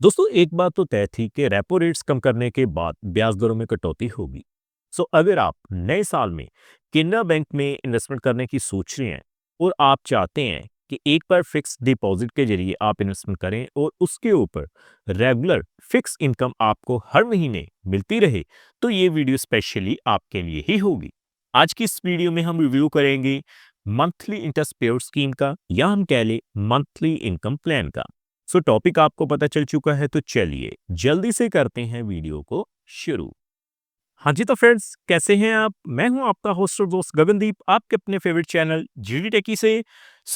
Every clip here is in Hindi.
दोस्तों एक बात तो तय थी कि रेपो रेट्स कम करने के बाद ब्याज दरों में कटौती होगी। अगर आप नए साल में केनरा बैंक में इन्वेस्टमेंट करने की सोच रहे हैं और आप चाहते हैं कि एक बार फिक्स डिपॉजिट के जरिए आप इन्वेस्टमेंट करें और उसके ऊपर रेगुलर फिक्स इनकम आपको हर महीने मिलती रहे, तो ये वीडियो स्पेशली आपके लिए ही होगी। आज की इस वीडियो में हम रिव्यू करेंगे मंथली इंटरेस्ट पेयोड स्कीम का, या हम कह लें मंथली इनकम प्लान का। टॉपिक आपको पता चल चुका है, तो चलिए जल्दी से करते हैं वीडियो को शुरू। हाँ जी, तो फ्रेंड्स कैसे हैं आप? मैं हूं आपका होस्ट और दोस्त गगनदीप, आपके अपने फेवरेट चैनल जीडी टेकी से।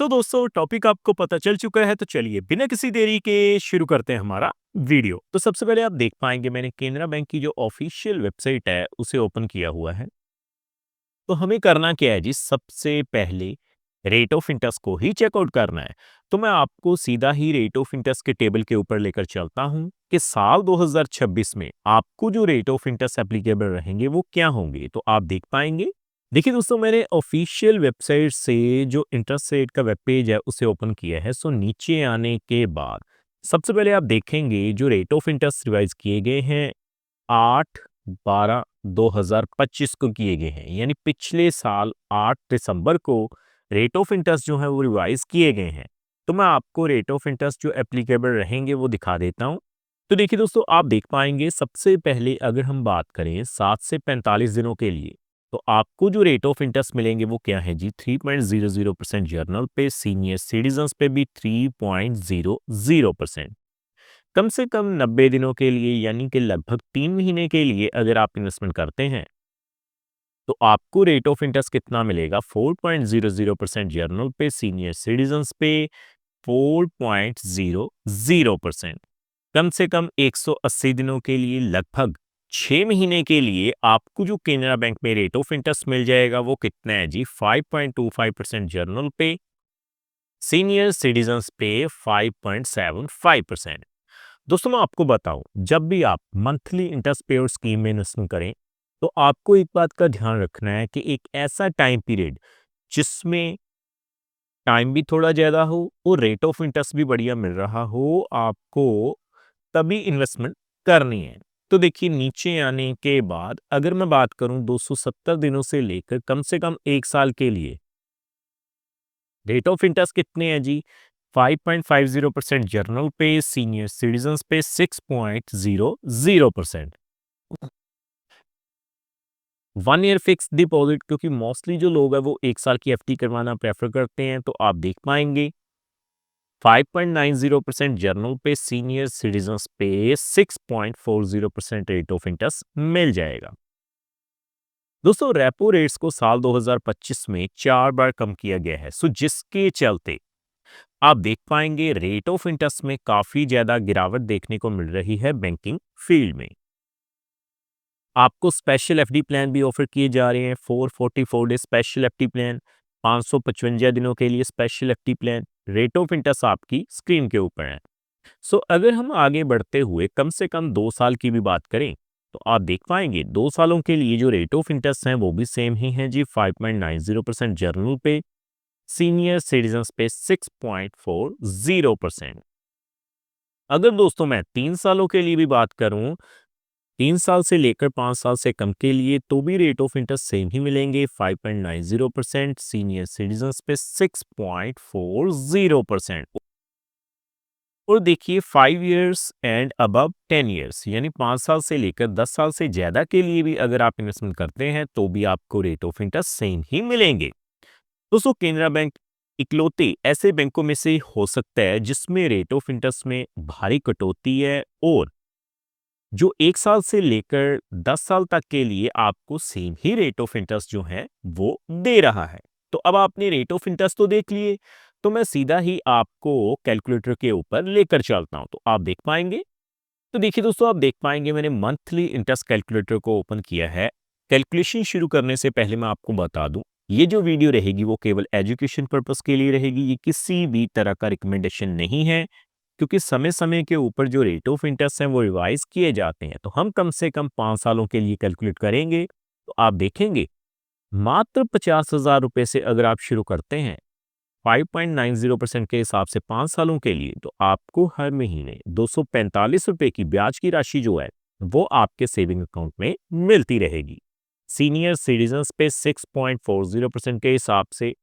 दोस्तों टॉपिक आपको पता चल चुका है, तो चलिए बिना किसी देरी के शुरू करते हैं हमारा वीडियो। तो सबसे पहले आप देख पाएंगे मैंने केनरा बैंक की जो ऑफिशियल वेबसाइट है उसे ओपन किया हुआ है। तो हमें करना क्या है जी, सबसे पहले रेट ऑफ इंटरेस्ट को ही चेकआउट करना है। तो मैं आपको सीधा ही रेट ऑफ इंटरेस्ट के टेबल के ऊपर लेकर चलता हूं कि साल 2026 में आपको जो रेट ऑफ इंटरेस्ट एप्लीकेबल रहेंगे वो क्या होंगे, तो आप देख पाएंगे। देखिए दोस्तों, मैंने ऑफिशियल वेबसाइट से जो इंटरेस्ट रेट का वेब पेज है उसे ओपन किया है। नीचे आने के बाद सबसे पहले आप देखेंगे जो रेट ऑफ इंटरेस्ट रिवाइज किए गए हैं 8/12/2025 को किए गए हैं, यानी पिछले साल 8 दिसंबर को रेट ऑफ इंटरेस्ट जो है वो रिवाइज किए गए हैं। तो मैं आपको रेट ऑफ इंटरेस्ट जो एप्लीकेबल रहेंगे वो दिखा देता हूं। तो देखिए दोस्तों, आप देख पाएंगे सबसे पहले अगर हम बात करें 7 से 45 दिनों के लिए, तो आपको जो रेट ऑफ इंटरेस्ट मिलेंगे वो क्या है जी, 3.00% जर्नल पे, सीनियर सिटीजन्स पे भी 3.00%। कम से कम 90 दिनों के लिए, यानी कि लगभग 3 महीने के लिए अगर आप इन्वेस्टमेंट करते हैं, तो आपको रेट ऑफ इंटरेस्ट कितना मिलेगा, 4.00% जर्नल पे, सीनियर सिटीजन्स पे 4.00%। कम से कम 180 दिनों के लिए, लगभग 6 महीने के लिए आपको जो केनरा बैंक में रेट ऑफ इंटरेस्ट मिल जाएगा वो कितना है जी, 5.25% जर्नल पे, सीनियर सिटीजन्स पे 5.75%। दोस्तों मैं आपको बताऊं, जब भी आप मंथली इंटरेस्ट पेयोड स्कीम में इन्वेस्टमेंट करें, तो आपको एक बात का ध्यान रखना है कि एक ऐसा टाइम पीरियड जिसमें टाइम भी थोड़ा ज़्यादा हो और रेट ऑफ इंटरेस्ट भी बढ़िया मिल रहा हो, आपको तभी इन्वेस्टमेंट करनी है। तो देखिए नीचे आने के बाद अगर मैं बात करूं 270 दिनों से लेकर कम से कम 1 साल के लिए, रेट ऑफ इंटरेस्ट कितने हैं जी, 5.50% जर्नल पे, सीनियर सिटीजन्स पे 6.00%। 1 ईयर फिक्स डिपॉजिट, क्योंकि मोस्टली जो लोग हैं वो 1 साल की एफडी करवाना प्रेफर करते हैं, तो आप देख पाएंगे 5.90% जर्नल पे, सीनियर सिटीजन्स पे 6.40% रेट ऑफ इंटरेस्ट मिल जाएगा। दोस्तों रेपो रेट्स को साल 2025 में 4 बार कम किया गया है, जिसके चलते आप देख पाएंगे रेट ऑफ इंटरेस्ट में काफी ज्यादा गिरावट देखने को मिल रही है बैंकिंग फील्ड में। आपको स्पेशल एफडी प्लान भी ऑफर किए जा रहे हैं, 444 डे स्पेशल एफडी प्लान, 555 दिनों के लिए special FD plan. Rate of interest आपकी स्क्रीन के ऊपर है। अगर हम आगे बढ़ते हुए कम से कम 2 साल की भी बात करें, तो आप देख पाएंगे 2 सालों के लिए जो रेट ऑफ इंटरेस्ट हैं वो भी सेम ही हैं जी, 5.90% जर्नल पे, सीनियर सिटीजन्स पे 6.40%। अगर दोस्तों मैं 3 सालों के लिए भी बात करूं, 3 साल से लेकर 5 साल से कम के लिए, तो भी रेट ऑफ इंटरेस्ट सेम ही मिलेंगे, 5.90%, सीनियर सिटीजन्स पे 6.40%। और देखिए 5 इयर्स एंड अबव 10 इयर्स, यानी 5 साल से लेकर 10 साल से ज्यादा के लिए भी अगर आप इन्वेस्टमेंट करते हैं तो भी आपको रेट ऑफ इंटरेस्ट सेम ही मिलेंगे। दोस्तों केनरा बैंक इकलौते ऐसे बैंकों में से हो सकता है जिसमें रेट ऑफ इंटरेस्ट में भारी कटौती है, और जो 1 साल से लेकर 10 साल तक के लिए आपको same he rate of interest जो है वो दे रहा है। तो अब आपने रेट ऑफ इंटरेस्ट तो देख लिए, तो मैं सीधा ही आपको कैलकुलेटर के ऊपर लेकर चलता हूं, तो आप देख पाएंगे। तो देखिए दोस्तों, आप देख पाएंगे मैंने मंथली इंटरेस्ट कैलकुलेटर को ओपन किया है। कैलकुलेशन शुरू करने से पहले मैं आपको बता दूं, ये जो वीडियो रहेगी वो केवल एजुकेशन पर्पस के लिए रहेगी, ये किसी भी तरह का रिकमेंडेशन नहीं है, क्योंकि समय समय के ऊपर जो रेट ऑफ इंटरेस्ट हैं वो रिवाइज किए जाते हैं। तो हम कम से कम 5 सालों के लिए कैलकुलेट करेंगे, तो आप देखेंगे मात्र 50,000 रुपए से अगर आप शुरू करते हैं 5.90% के हिसाब से 5 सालों के लिए, तो आपको हर महीने 245 रुपए की ब्याज की राशि जो है, वो आपके सेविंग अकाउंट में मिलती रहेगी। सीनियर सिटीजन्स पे 6.40% के हिसाब से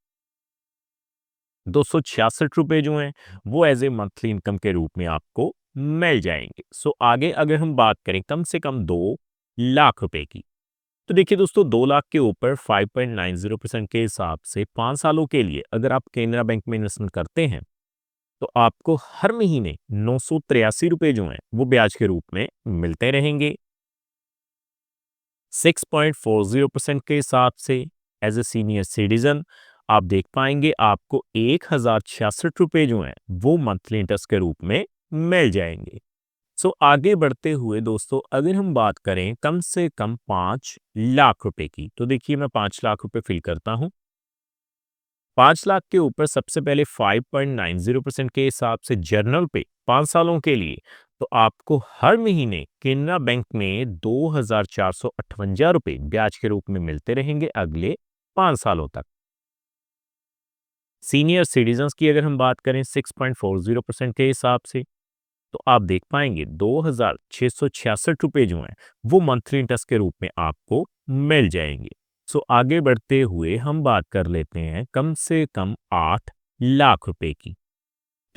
266 रुपए जो हैं, वो एज ए मंथली इनकम के रूप में आपको मिल जाएंगे। सो आगे अगर हम बात करें कम से कम 2 लाख रुपए की, तो देखिए दोस्तों 2 लाख के ऊपर 5.90% के हिसाब से 5 सालों के लिए अगर आप केनरा बैंक में इन्वेस्टमेंट करते हैं, तो आपको हर महीने 983 रुपए जो हैं, वो ब्याज के रूप में मिलते रहेंगे। 6.40% के हिसाब से एज ए सीनियर सिटीजन आप देख पाएंगे आपको 1066 रुपए जो हैं, वो मंथली इंटरेस्ट के रूप में मिल जाएंगे। सो आगे बढ़ते हुए दोस्तों अगर हम बात करें कम से कम 5 लाख रुपए की, तो देखिए मैं 5 लाख रुपए फिल करता हूं। 5 लाख के ऊपर सबसे पहले 5.90% के हिसाब से जर्नल पे 5 सालों के लिए, तो आपको हर महीने केनरा बैंक में 2,458 रुपए ब्याज के रूप में मिलते रहेंगे अगले 5 सालों तक। सीनियर सिटीजन्स की अगर हम बात करें 6.40% के हिसाब से, तो आप देख पाएंगे 2,666 रुपए जो हैं, वो मंथली इंटरेस्ट के रूप में आपको मिल जाएंगे। सो आगे बढ़ते हुए हम बात कर लेते हैं कम से कम 8 लाख रुपए की।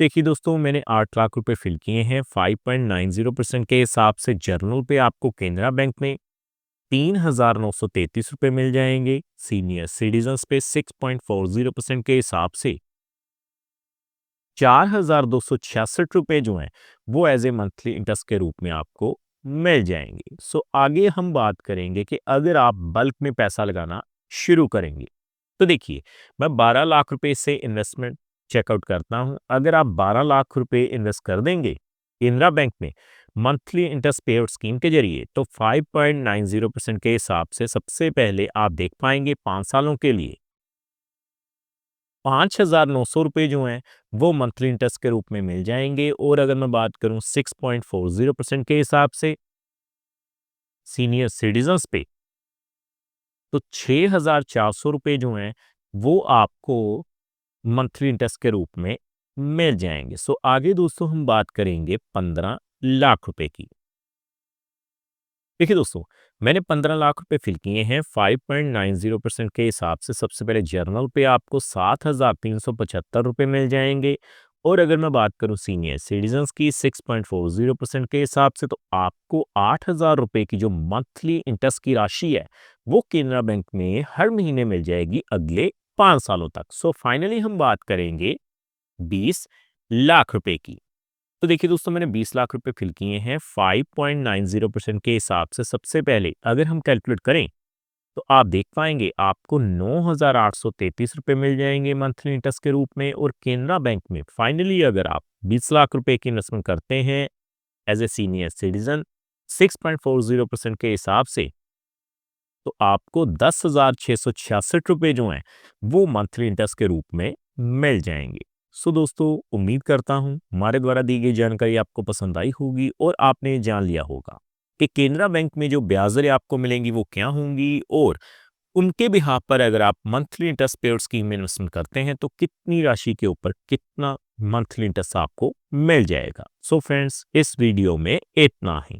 देखिए दोस्तों मैंने 8 लाख रुपए फिल किए हैं। 5.90% के हिसाब से जर्नल पे आपको केनरा बैंक में 3,933 रुपए मिल जाएंगे। सीनियर सिटीजन्स पे 6.40% के हिसाब से 4,266 रुपए जो हैं, वो एज ए मंथली इंटरेस्ट के रूप में आपको मिल जाएंगे। सो आगे हम बात करेंगे कि अगर आप बल्क में पैसा लगाना शुरू करेंगे, तो देखिए मैं 12 लाख रुपए से इन्वेस्टमेंट चेकआउट करता हूं। अगर आप 12 लाख रुपए इन्वेस्ट कर देंगे केनरा बैंक में मंथली इंटरेस्ट पे आउट स्कीम के जरिए, तो 5.90% के हिसाब से सबसे पहले आप देख पाएंगे 5 सालों के लिए 5,900 रुपए जो हैं, वो मंथली इंटरेस्ट के रूप में मिल जाएंगे। और अगर मैं बात करूं 6.40% के हिसाब से सीनियर सिटीजन्स पे, तो 6,400 रुपए जो हैं, वो आपको मंथली इंटरेस्ट के रूप में मिल जाएंगे। सो आगे दोस्तों हम बात करेंगे 15 लाख रुपए की। देखिए दोस्तों मैंने 15 लाख रुपए फिल किए हैं। 5.90% के हिसाब से सबसे पहले जर्नल पे आपको 7,375 रुपए मिल जाएंगे। और अगर मैं बात करूं सीनियर सिटीजन्स की 6.40% के हिसाब से, तो आपको 8,000 रुपए की जो मंथली इंटरेस्ट की राशि है, वो केनरा बैंक में हर महीने मिल जाएगी अगले 5 सालों तक। सो फाइनली हम बात करेंगे 20 लाख रुपए की। तो देखिए दोस्तों मैंने 20 लाख रुपए फिल किए हैं। 5.90% के हिसाब से सबसे पहले अगर हम कैलकुलेट करें, तो आप देख पाएंगे आपको 9,833 रुपए मिल जाएंगे मंथली इंटरेस्ट के रूप में। और केनरा बैंक में फाइनली अगर आप 20 लाख रुपए की इन्वेस्टमेंट करते हैं एज ए सीनियर सिटीजन 6.40% के हिसाब से, तो आपको 10,666 रुपए जो हैं, वो मंथली इंटरेस्ट के रूप में मिल जाएंगे। सो दोस्तों उम्मीद करता हूं हमारे द्वारा दी गई जानकारी आपको पसंद आई होगी और आपने ये जान लिया होगा कि केनरा बैंक में जो ब्याज दरें आपको मिलेंगी वो क्या होंगी, और उनके बिहाफ पर अगर आप मंथली इंटरेस्ट पेड स्कीम में इन्वेस्टमेंट करते हैं तो कितनी राशि के ऊपर कितना मंथली इंटरेस्ट आपको मिल जाएगा। सो फ्रेंड्स इस वीडियो में इतना ही।